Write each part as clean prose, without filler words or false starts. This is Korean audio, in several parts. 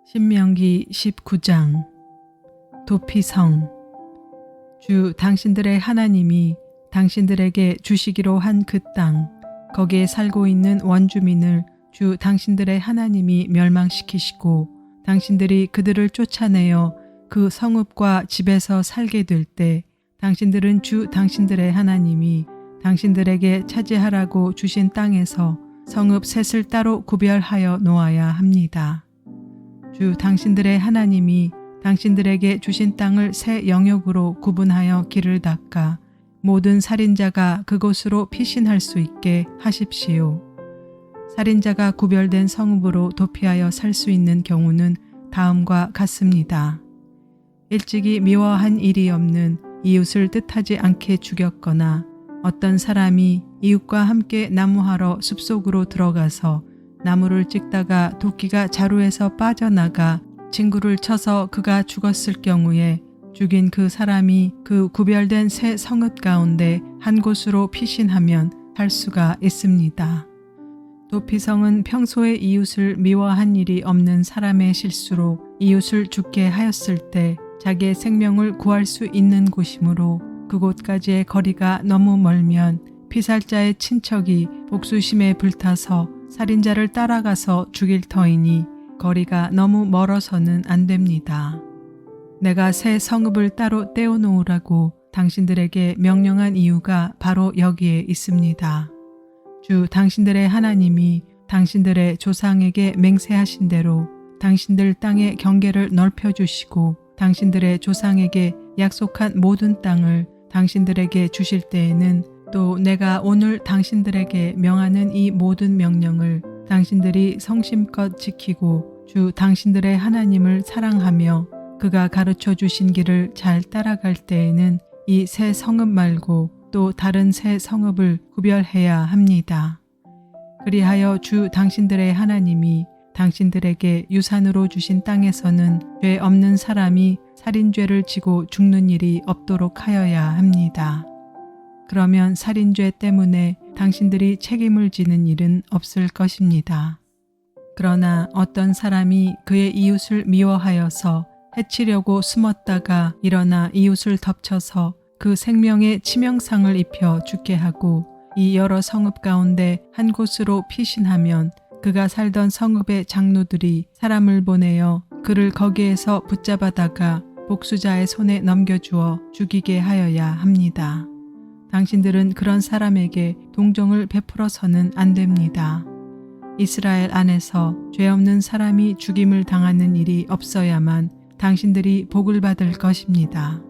신명기 19장. 도피성. 주 당신들의 하나님이 당신들에게 주시기로 한 그 땅, 거기에 살고 있는 원주민을 주 당신들의 하나님이 멸망시키시고 당신들이 그들을 쫓아내어 그 성읍과 집에서 살게 될 때 당신들은 주 당신들의 하나님이 당신들에게 차지하라고 주신 땅에서 성읍 셋을 따로 구별하여 놓아야 합니다. 주 당신들의 하나님이 당신들에게 주신 땅을 세 영역으로 구분하여 길을 닦아 모든 살인자가 그곳으로 피신할 수 있게 하십시오. 살인자가 구별된 성읍으로 도피하여 살 수 있는 경우는 다음과 같습니다. 일찍이 미워한 일이 없는 이웃을 뜻하지 않게 죽였거나 어떤 사람이 이웃과 함께 나무하러 숲속으로 들어가서 나무를 찍다가 도끼가 자루에서 빠져나가 친구를 쳐서 그가 죽었을 경우에 죽인 그 사람이 그 구별된 새 성읍 가운데 한 곳으로 피신하면 살 수가 있습니다. 도피성은 평소에 이웃을 미워한 일이 없는 사람의 실수로 이웃을 죽게 하였을 때 자기의 생명을 구할 수 있는 곳이므로 그곳까지의 거리가 너무 멀면 피살자의 친척이 복수심에 불타서 살인자를 따라가서 죽일 터이니 거리가 너무 멀어서는 안 됩니다. 내가 새 성읍을 따로 떼어놓으라고 당신들에게 명령한 이유가 바로 여기에 있습니다. 주 당신들의 하나님이 당신들의 조상에게 맹세하신 대로 당신들 땅의 경계를 넓혀주시고 당신들의 조상에게 약속한 모든 땅을 당신들에게 주실 때에는 또 내가 오늘 당신들에게 명하는 이 모든 명령을 당신들이 성심껏 지키고 주 당신들의 하나님을 사랑하며 그가 가르쳐 주신 길을 잘 따라갈 때에는 이 새 성읍 말고 또 다른 새 성읍을 구별해야 합니다. 그리하여 주 당신들의 하나님이 당신들에게 유산으로 주신 땅에서는 죄 없는 사람이 살인죄를 지고 죽는 일이 없도록 하여야 합니다. 그러면 살인죄 때문에 당신들이 책임을 지는 일은 없을 것입니다. 그러나 어떤 사람이 그의 이웃을 미워하여서 해치려고 숨었다가 일어나 이웃을 덮쳐서 그 생명에 치명상을 입혀 죽게 하고 이 여러 성읍 가운데 한 곳으로 피신하면 그가 살던 성읍의 장로들이 사람을 보내어 그를 거기에서 붙잡아다가 복수자의 손에 넘겨주어 죽이게 하여야 합니다. 당신들은 그런 사람에게 동정을 베풀어서는 안 됩니다. 이스라엘 안에서 죄 없는 사람이 죽임을 당하는 일이 없어야만 당신들이 복을 받을 것입니다.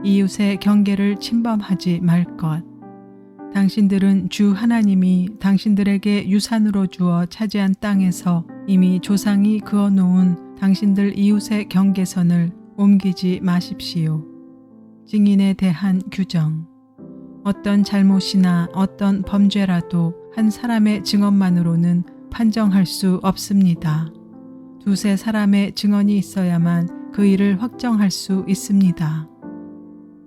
이웃의 경계를 침범하지 말 것. 당신들은 주 하나님이 당신들에게 유산으로 주어 차지한 땅에서 이미 조상이 그어놓은 당신들 이웃의 경계선을 옮기지 마십시오. 증인에 대한 규정. 어떤 잘못이나 어떤 범죄라도 한 사람의 증언만으로는 판정할 수 없습니다. 두세 사람의 증언이 있어야만 그 일을 확정할 수 있습니다.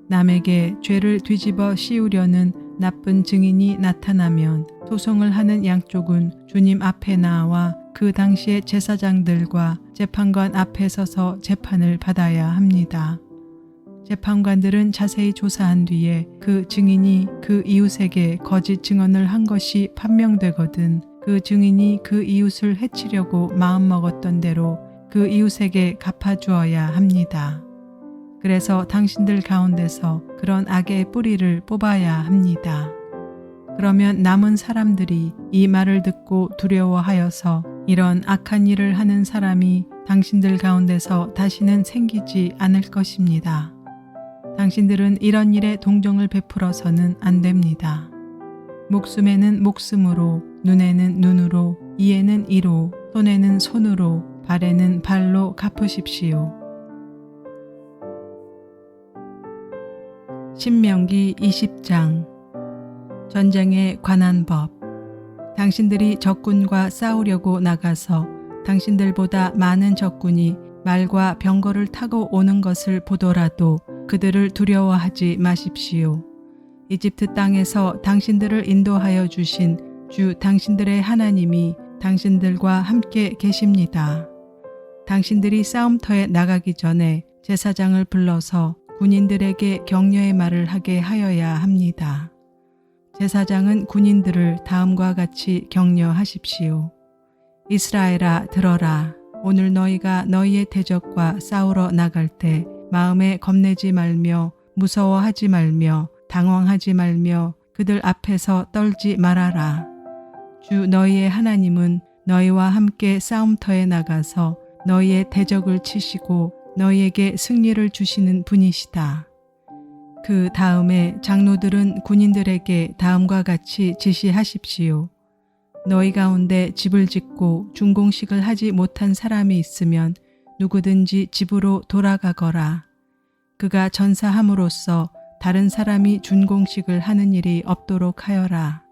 남에게 죄를 뒤집어 씌우려는 나쁜 증인이 나타나면 소송을 하는 양쪽은 주님 앞에 나와 그 당시의 제사장들과 재판관 앞에 서서 재판을 받아야 합니다. 재판관들은 자세히 조사한 뒤에 그 증인이 그 이웃에게 거짓 증언을 한 것이 판명되거든 그 증인이 그 이웃을 해치려고 마음먹었던 대로 그 이웃에게 갚아주어야 합니다. 그래서 당신들 가운데서 그런 악의 뿌리를 뽑아야 합니다. 그러면 남은 사람들이 이 말을 듣고 두려워하여서 이런 악한 일을 하는 사람이 당신들 가운데서 다시는 생기지 않을 것입니다. 당신들은 이런 일에 동정을 베풀어서는 안 됩니다. 목숨에는 목숨으로, 눈에는 눈으로, 이에는 이로, 손에는 손으로, 발에는 발로 갚으십시오. 신명기 20장. 전쟁에 관한 법. 당신들이 적군과 싸우려고 나가서 당신들보다 많은 적군이 말과 병거를 타고 오는 것을 보더라도 그들을 두려워하지 마십시오. 이집트 땅에서 당신들을 인도하여 주신 주 당신들의 하나님이 당신들과 함께 계십니다. 당신들이 싸움터에 나가기 전에 제사장을 불러서 군인들에게 격려의 말을 하게 하여야 합니다. 제사장은 군인들을 다음과 같이 격려하십시오. 이스라엘아 들어라. 오늘 너희가 너희의 대적과 싸우러 나갈 때 마음에 겁내지 말며 무서워하지 말며 당황하지 말며 그들 앞에서 떨지 말아라. 주 너희의 하나님은 너희와 함께 싸움터에 나가서 너희의 대적을 치시고 너희에게 승리를 주시는 분이시다. 그 다음에 장로들은 군인들에게 다음과 같이 지시하십시오. 너희 가운데 집을 짓고 준공식을 하지 못한 사람이 있으면 누구든지 집으로 돌아가거라. 그가 전사함으로써 다른 사람이 준공식을 하는 일이 없도록 하여라.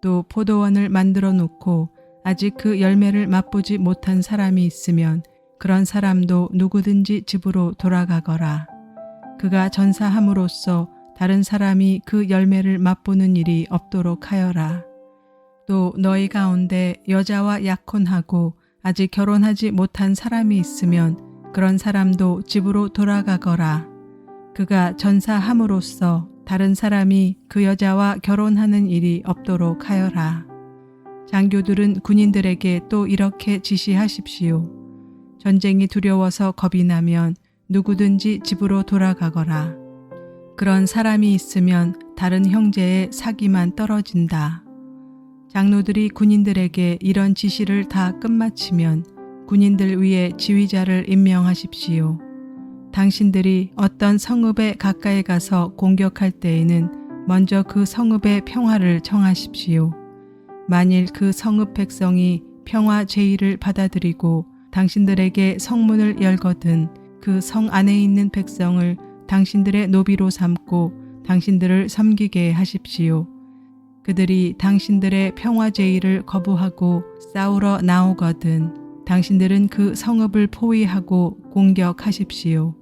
또 포도원을 만들어 놓고 아직 그 열매를 맛보지 못한 사람이 있으면 그런 사람도 누구든지 집으로 돌아가거라. 그가 전사함으로써 다른 사람이 그 열매를 맛보는 일이 없도록 하여라. 또 너희 가운데 여자와 약혼하고 아직 결혼하지 못한 사람이 있으면 그런 사람도 집으로 돌아가거라. 그가 전사함으로써 다른 사람이 그 여자와 결혼하는 일이 없도록 하여라. 장교들은 군인들에게 또 이렇게 지시하십시오. 전쟁이 두려워서 겁이 나면 누구든지 집으로 돌아가거라. 그런 사람이 있으면 다른 형제의 사기만 떨어진다. 장로들이 군인들에게 이런 지시를 다 끝마치면 군인들 위에 지휘자를 임명하십시오. 당신들이 어떤 성읍에 가까이 가서 공격할 때에는 먼저 그 성읍의 평화를 청하십시오. 만일 그 성읍 백성이 평화 제의를 받아들이고 당신들에게 성문을 열거든 그 성 안에 있는 백성을 당신들의 노비로 삼고 당신들을 섬기게 하십시오. 그들이 당신들의 평화 제의를 거부하고 싸우러 나오거든 당신들은 그 성읍을 포위하고 공격하십시오.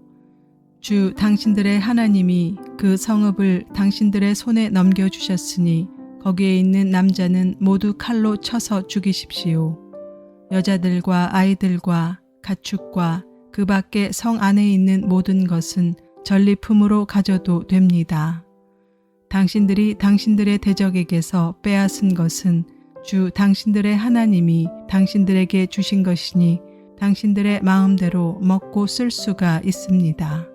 주 당신들의 하나님이 그 성읍을 당신들의 손에 넘겨주셨으니 거기에 있는 남자는 모두 칼로 쳐서 죽이십시오. 여자들과 아이들과 가축과 그 밖에 성 안에 있는 모든 것은 전리품으로 가져도 됩니다. 당신들이 당신들의 대적에게서 빼앗은 것은 주 당신들의 하나님이 당신들에게 주신 것이니 당신들의 마음대로 먹고 쓸 수가 있습니다.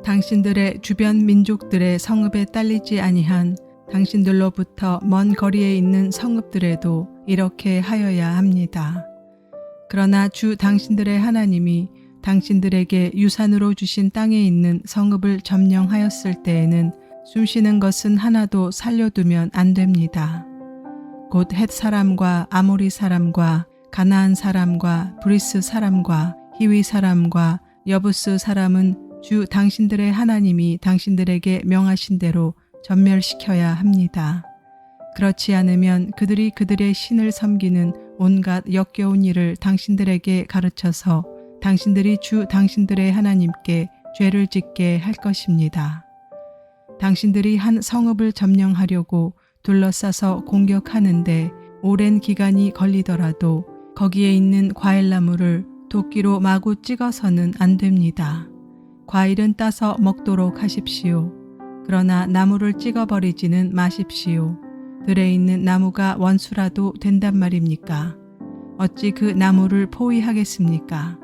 당신들의 주변 민족들의 성읍에 딸리지 아니한 당신들로부터 먼 거리에 있는 성읍들에도 이렇게 하여야 합니다. 그러나 주 당신들의 하나님이 당신들에게 유산으로 주신 땅에 있는 성읍을 점령하였을 때에는 숨쉬는 것은 하나도 살려두면 안 됩니다. 곧 헷 사람과 아모리 사람과 가나안 사람과 브리스 사람과 히위 사람과 여부스 사람은 주 당신들의 하나님이 당신들에게 명하신 대로 전멸시켜야 합니다. 그렇지 않으면 그들이 그들의 신을 섬기는 온갖 역겨운 일을 당신들에게 가르쳐서 당신들이 주 당신들의 하나님께 죄를 짓게 할 것입니다. 당신들이 한 성읍을 점령하려고 둘러싸서 공격하는데 오랜 기간이 걸리더라도 거기에 있는 과일나무를 도끼로 마구 찍어서는 안 됩니다. 과일은 따서 먹도록 하십시오. 그러나 나무를 찍어버리지는 마십시오. 들에 있는 나무가 원수라도 된단 말입니까? 어찌 그 나무를 포위하겠습니까?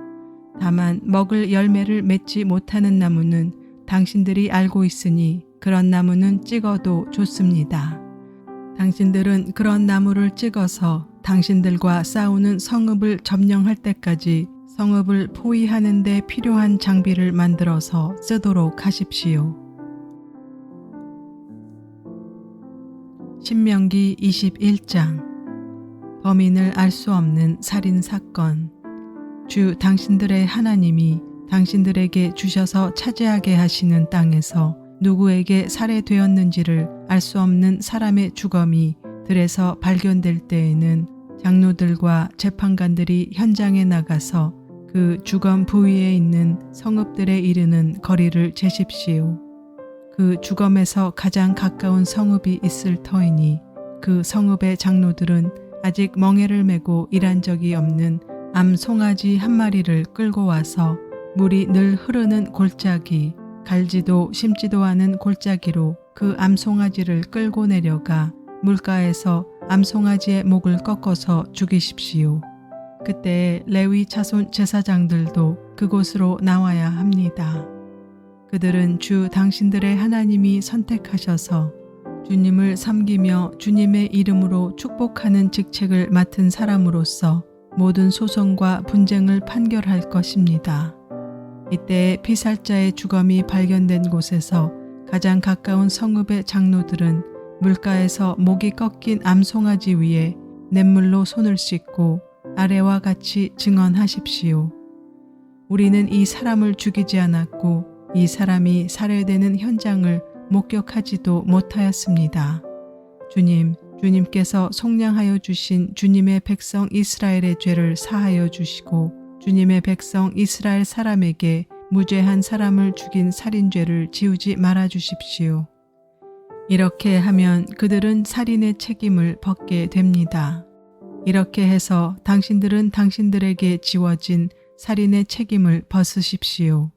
다만 먹을 열매를 맺지 못하는 나무는 당신들이 알고 있으니 그런 나무는 찍어도 좋습니다. 당신들은 그런 나무를 찍어서 당신들과 싸우는 성읍을 점령할 때까지 성읍을 포위하는 데 필요한 장비를 만들어서 쓰도록 하십시오. 신명기 21장 범인을 알 수 없는 살인사건. 주 당신들의 하나님이 당신들에게 주셔서 차지하게 하시는 땅에서 누구에게 살해되었는지를 알 수 없는 사람의 주검이 들에서 발견될 때에는 장로들과 재판관들이 현장에 나가서 그 주검 부위에 있는 성읍들에 이르는 거리를 재십시오. 그 주검에서 가장 가까운 성읍이 있을 터이니 그 성읍의 장로들은 아직 멍에를 메고 일한 적이 없는 암 송아지 한 마리를 끌고 와서 물이 늘 흐르는 골짜기, 갈지도 심지도 않은 골짜기로 그 암송아지를 끌고 내려가 물가에서 암송아지의 목을 꺾어서 죽이십시오. 그때 레위 자손 제사장들도 그곳으로 나와야 합니다. 그들은 주 당신들의 하나님이 선택하셔서 주님을 섬기며 주님의 이름으로 축복하는 직책을 맡은 사람으로서 모든 소송과 분쟁을 판결할 것입니다. 이때 피살자의 주검이 발견된 곳에서 가장 가까운 성읍의 장로들은 물가에서 목이 꺾인 암송아지 위에 냇물로 손을 씻고 아래와 같이 증언하십시오. 우리는 이 사람을 죽이지 않았고 이 사람이 살해되는 현장을 목격하지도 못하였습니다. 주님께서 속량하여 주신 주님의 백성 이스라엘의 죄를 사하여 주시고 주님의 백성 이스라엘 사람에게 무죄한 사람을 죽인 살인죄를 지우지 말아 주십시오. 이렇게 하면 그들은 살인의 책임을 벗게 됩니다. 이렇게 해서 당신들은 당신들에게 지워진 살인의 책임을 벗으십시오.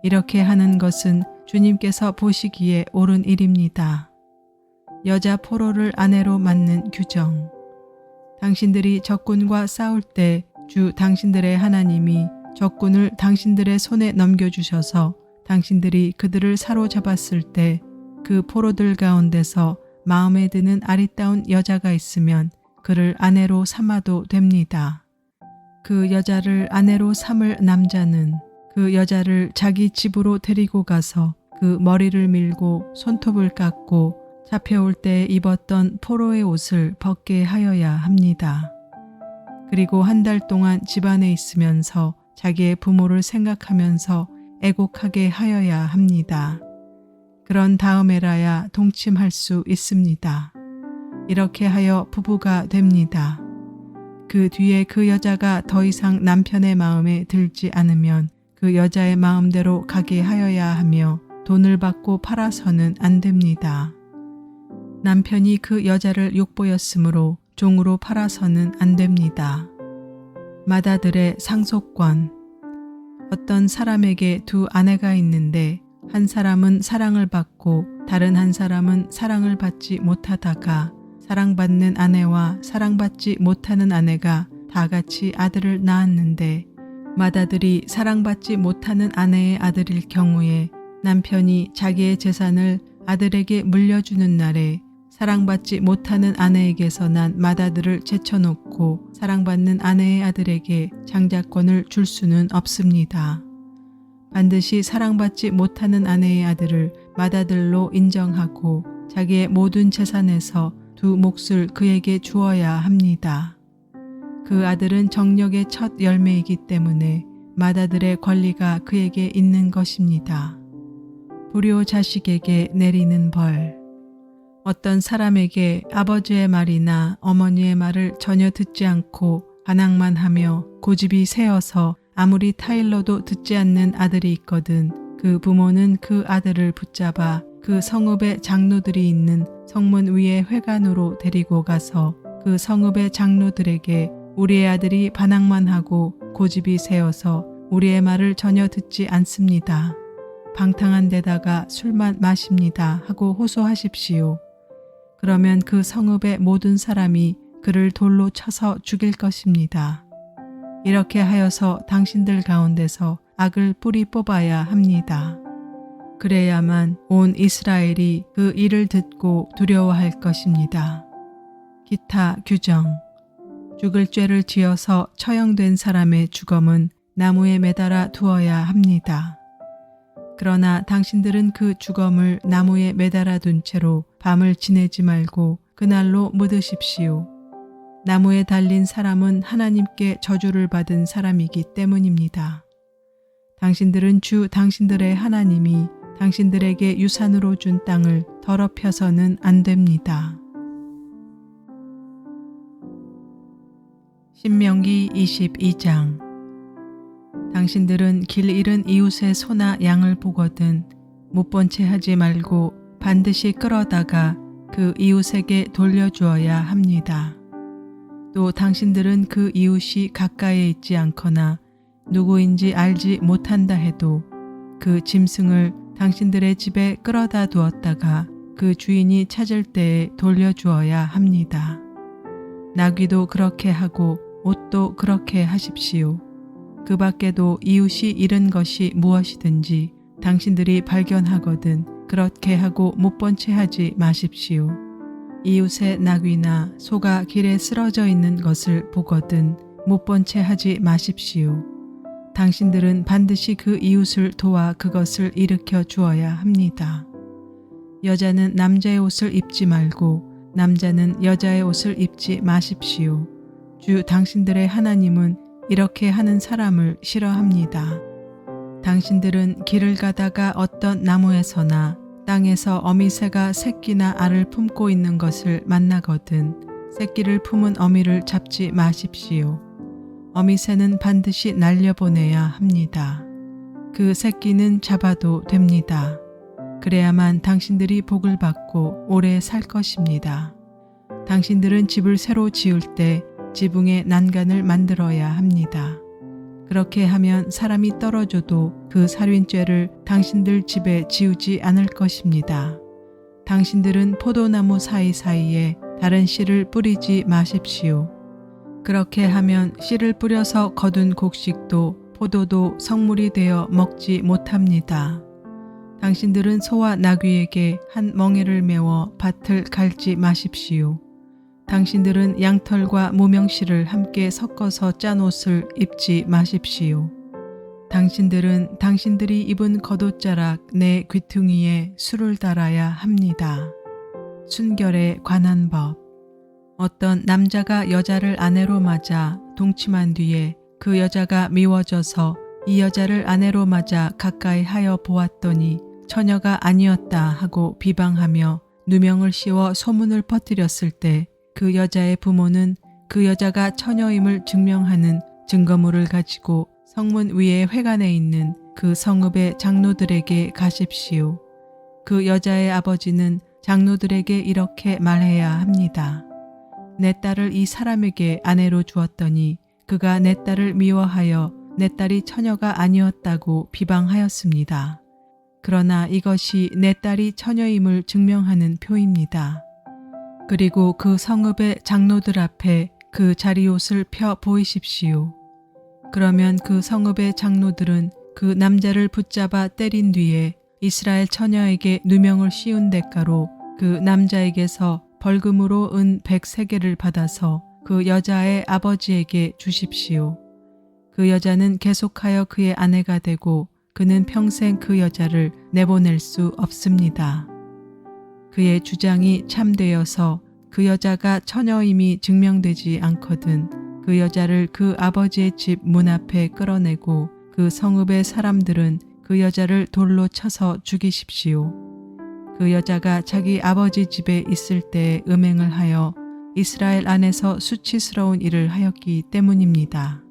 이렇게 하는 것은 주님께서 보시기에 옳은 일입니다. 여자 포로를 아내로 맞는 규정. 당신들이 적군과 싸울 때 주 당신들의 하나님이 적군을 당신들의 손에 넘겨주셔서 당신들이 그들을 사로잡았을 때 그 포로들 가운데서 마음에 드는 아리따운 여자가 있으면 그를 아내로 삼아도 됩니다. 그 여자를 아내로 삼을 남자는 그 여자를 자기 집으로 데리고 가서 그 머리를 밀고 손톱을 깎고 잡혀올 때 입었던 포로의 옷을 벗게 하여야 합니다. 그리고 한 달 동안 집안에 있으면서 자기의 부모를 생각하면서 애곡하게 하여야 합니다. 그런 다음에라야 동침할 수 있습니다. 이렇게 하여 부부가 됩니다. 그 뒤에 그 여자가 더 이상 남편의 마음에 들지 않으면 그 여자의 마음대로 가게 하여야 하며 돈을 받고 팔아서는 안 됩니다. 남편이 그 여자를 욕보였으므로 종으로 팔아서는 안 됩니다. 마다들의 상속권. 어떤 사람에게 두 아내가 있는데 한 사람은 사랑을 받고 다른 한 사람은 사랑을 받지 못하다가 사랑받는 아내와 사랑받지 못하는 아내가 다 같이 아들을 낳았는데 맏아들이 사랑받지 못하는 아내의 아들일 경우에 남편이 자기의 재산을 아들에게 물려주는 날에 사랑받지 못하는 아내에게서 난 맏아들을 제쳐놓고 사랑받는 아내의 아들에게 장자권을 줄 수는 없습니다. 반드시 사랑받지 못하는 아내의 아들을 맏아들로 인정하고 자기의 모든 재산에서 두 몫을 그에게 주어야 합니다. 그 아들은 정력의 첫 열매이기 때문에 맏아들의 권리가 그에게 있는 것입니다. 불효 자식에게 내리는 벌. 어떤 사람에게 아버지의 말이나 어머니의 말을 전혀 듣지 않고 반항만 하며 고집이 세어서 아무리 타일러도 듣지 않는 아들이 있거든 그 부모는 그 아들을 붙잡아 그 성읍의 장로들이 있는 성문 위의 회관으로 데리고 가서 그 성읍의 장로들에게 우리의 아들이 반항만 하고 고집이 세어서 우리의 말을 전혀 듣지 않습니다. 방탕한 데다가 술만 마십니다 하고 호소하십시오. 그러면 그 성읍의 모든 사람이 그를 돌로 쳐서 죽일 것입니다. 이렇게 하여서 당신들 가운데서 악을 뿌리 뽑아야 합니다. 그래야만 온 이스라엘이 그 일을 듣고 두려워할 것입니다. 기타 규정. 죽을 죄를 지어서 처형된 사람의 주검은 나무에 매달아 두어야 합니다. 그러나 당신들은 그 주검을 나무에 매달아 둔 채로 밤을 지내지 말고 그날로 묻으십시오. 나무에 달린 사람은 하나님께 저주를 받은 사람이기 때문입니다. 당신들은 주 당신들의 하나님이 당신들에게 유산으로 준 땅을 더럽혀서는 안 됩니다. 신명기 22장. 당신들은 길 잃은 이웃의 소나 양을 보거든 못 본 채 하지 말고 반드시 끌어다가 그 이웃에게 돌려주어야 합니다. 또 당신들은 그 이웃이 가까이에 있지 않거나 누구인지 알지 못한다 해도 그 짐승을 당신들의 집에 끌어다 두었다가 그 주인이 찾을 때에 돌려주어야 합니다. 나귀도 그렇게 하고 옷도 그렇게 하십시오. 그 밖에도 이웃이 잃은 것이 무엇이든지 당신들이 발견하거든 그렇게 하고 못 본 채 하지 마십시오. 이웃의 나귀나 소가 길에 쓰러져 있는 것을 보거든 못 본 채 하지 마십시오. 당신들은 반드시 그 이웃을 도와 그것을 일으켜 주어야 합니다. 여자는 남자의 옷을 입지 말고 남자는 여자의 옷을 입지 마십시오. 주 당신들의 하나님은 이렇게 하는 사람을 싫어합니다. 당신들은 길을 가다가 어떤 나무에서나 땅에서 어미새가 새끼나 알을 품고 있는 것을 만나거든 새끼를 품은 어미를 잡지 마십시오. 어미새는 반드시 날려보내야 합니다. 그 새끼는 잡아도 됩니다. 그래야만 당신들이 복을 받고 오래 살 것입니다. 당신들은 집을 새로 지을 때 지붕에 난간을 만들어야 합니다. 그렇게 하면 사람이 떨어져도 그 살인죄를 당신들 집에 지우지 않을 것입니다. 당신들은 포도나무 사이사이에 다른 씨를 뿌리지 마십시오. 그렇게 하면 씨를 뿌려서 거둔 곡식도 포도도 성물이 되어 먹지 못합니다. 당신들은 소와 나귀에게 한 멍에를 메워 밭을 갈지 마십시오. 당신들은 양털과 무명실을 함께 섞어서 짠 옷을 입지 마십시오. 당신들은 당신들이 입은 겉옷자락 내 귀퉁이에 술을 달아야 합니다. 순결에 관한 법. 어떤 남자가 여자를 아내로 맞아 동침한 뒤에 그 여자가 미워져서 이 여자를 아내로 맞아 가까이 하여 보았더니 처녀가 아니었다 하고 비방하며 누명을 씌워 소문을 퍼뜨렸을 때 그 여자의 부모는 그 여자가 처녀임을 증명하는 증거물을 가지고 성문 위에 회관에 있는 그 성읍의 장로들에게 가십시오. 그 여자의 아버지는 장로들에게 이렇게 말해야 합니다. 내 딸을 이 사람에게 아내로 주었더니 그가 내 딸을 미워하여 내 딸이 처녀가 아니었다고 비방하였습니다. 그러나 이것이 내 딸이 처녀임을 증명하는 표입니다. 그리고 그 성읍의 장로들 앞에 그 자리옷을 펴 보이십시오. 그러면 그 성읍의 장로들은 그 남자를 붙잡아 때린 뒤에 이스라엘 처녀에게 누명을 씌운 대가로 그 남자에게서 벌금으로 은 100세겔을 받아서 그 여자의 아버지에게 주십시오. 그 여자는 계속하여 그의 아내가 되고 그는 평생 그 여자를 내보낼 수 없습니다. 그의 주장이 참되어서 그 여자가 처녀임이 증명되지 않거든 그 여자를 그 아버지의 집 문 앞에 끌어내고 그 성읍의 사람들은 그 여자를 돌로 쳐서 죽이십시오. 그 여자가 자기 아버지 집에 있을 때 음행을 하여 이스라엘 안에서 수치스러운 일을 하였기 때문입니다.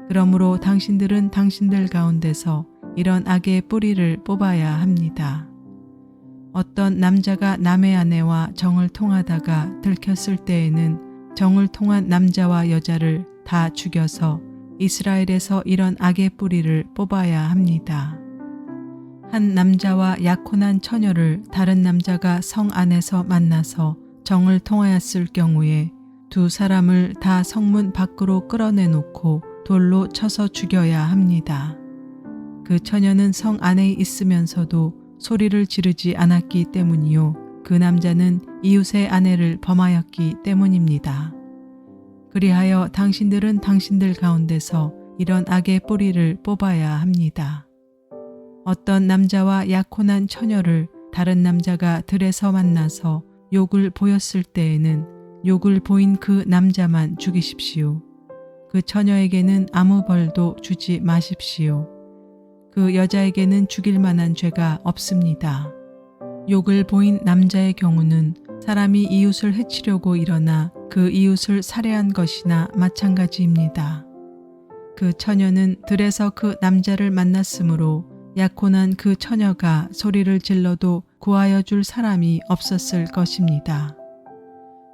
그러므로 당신들은 당신들 가운데서 이런 악의 뿌리를 뽑아야 합니다. 어떤 남자가 남의 아내와 정을 통하다가 들켰을 때에는 정을 통한 남자와 여자를 다 죽여서 이스라엘에서 이런 악의 뿌리를 뽑아야 합니다. 한 남자와 약혼한 처녀를 다른 남자가 성 안에서 만나서 정을 통하였을 경우에 두 사람을 다 성문 밖으로 끌어내놓고 돌로 쳐서 죽여야 합니다. 그 처녀는 성 안에 있으면서도 소리를 지르지 않았기 때문이요. 그 남자는 이웃의 아내를 범하였기 때문입니다. 그리하여 당신들은 당신들 가운데서 이런 악의 뿌리를 뽑아야 합니다. 어떤 남자와 약혼한 처녀를 다른 남자가 들에서 만나서 욕을 보였을 때에는 욕을 보인 그 남자만 죽이십시오. 그 처녀에게는 아무 벌도 주지 마십시오. 그 여자에게는 죽일 만한 죄가 없습니다. 욕을 보인 남자의 경우는 사람이 이웃을 해치려고 일어나 그 이웃을 살해한 것이나 마찬가지입니다. 그 처녀는 들에서 그 남자를 만났으므로 약혼한 그 처녀가 소리를 질러도 구하여 줄 사람이 없었을 것입니다.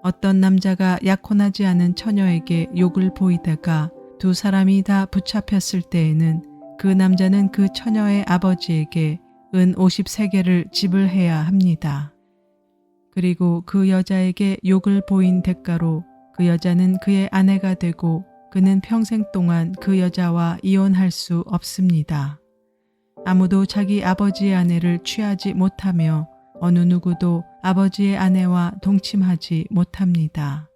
어떤 남자가 약혼하지 않은 처녀에게 욕을 보이다가 두 사람이 다 붙잡혔을 때에는 그 남자는 그 처녀의 아버지에게 은 53개를 지불해야 합니다. 그리고 그 여자에게 욕을 보인 대가로 그 여자는 그의 아내가 되고 그는 평생 동안 그 여자와 이혼할 수 없습니다. 아무도 자기 아버지의 아내를 취하지 못하며 어느 누구도 아버지의 아내와 동침하지 못합니다.